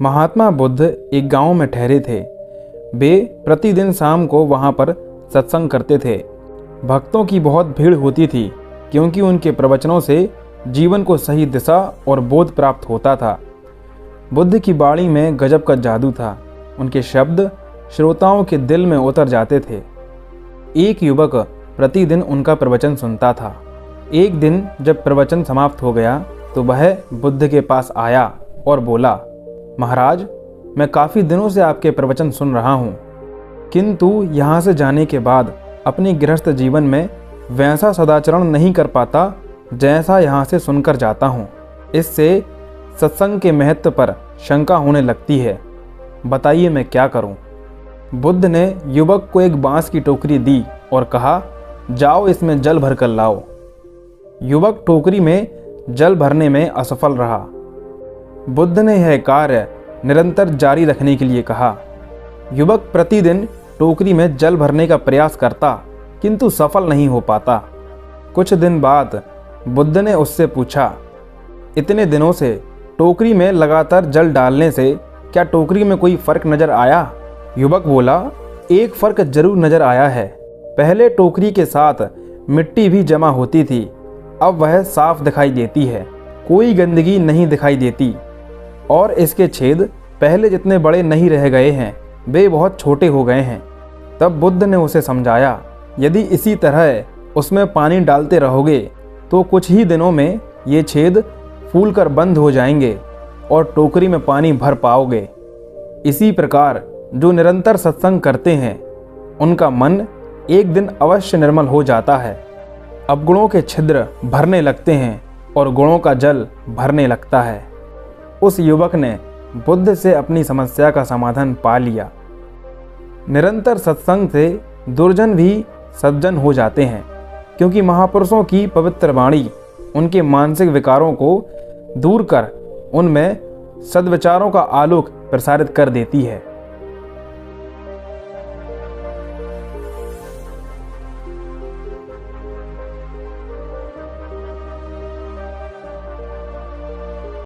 महात्मा बुद्ध एक गांव में ठहरे थे। वे प्रतिदिन शाम को वहां पर सत्संग करते थे। भक्तों की बहुत भीड़ होती थी क्योंकि उनके प्रवचनों से जीवन को सही दिशा और बोध प्राप्त होता था। बुद्ध की वाणी में गजब का जादू था। उनके शब्द श्रोताओं के दिल में उतर जाते थे। एक युवक प्रतिदिन उनका प्रवचन सुनता था। एक दिन जब प्रवचन समाप्त हो गया तो वह बुद्ध के पास आया और बोला, महाराज, मैं काफ़ी दिनों से आपके प्रवचन सुन रहा हूँ, किंतु यहाँ से जाने के बाद अपने गृहस्थ जीवन में वैसा सदाचरण नहीं कर पाता जैसा यहाँ से सुनकर जाता हूँ। इससे सत्संग के महत्व पर शंका होने लगती है। बताइए मैं क्या करूँ? बुद्ध ने युवक को एक बांस की टोकरी दी और कहा, जाओ इसमें जल भर कर लाओ। युवक टोकरी में जल भरने में असफल रहा। बुद्ध ने यह कार्य निरंतर जारी रखने के लिए कहा। युवक प्रतिदिन टोकरी में जल भरने का प्रयास करता किंतु सफल नहीं हो पाता। कुछ दिन बाद बुद्ध ने उससे पूछा, इतने दिनों से टोकरी में लगातार जल डालने से क्या टोकरी में कोई फर्क नजर आया? युवक बोला, एक फर्क जरूर नजर आया है। पहले टोकरी के साथ मिट्टी भी जमा होती थी, अब वह साफ दिखाई देती है, कोई गंदगी नहीं दिखाई देती और इसके छेद पहले जितने बड़े नहीं रह गए हैं, वे बहुत छोटे हो गए हैं। तब बुद्ध ने उसे समझाया, यदि इसी तरह उसमें पानी डालते रहोगे तो कुछ ही दिनों में ये छेद फूलकर बंद हो जाएंगे और टोकरी में पानी भर पाओगे। इसी प्रकार जो निरंतर सत्संग करते हैं उनका मन एक दिन अवश्य निर्मल हो जाता है। अवगुणों के छिद्र भरने लगते हैं और गुणों का जल भरने लगता है। उस युवक ने बुद्ध से अपनी समस्या का समाधान पा लिया। निरंतर सत्संग से दुर्जन भी सज्जन हो जाते हैं, क्योंकि महापुरुषों की पवित्र वाणी उनके मानसिक विकारों को दूर कर उनमें सद्विचारों का आलोक प्रसारित कर देती है।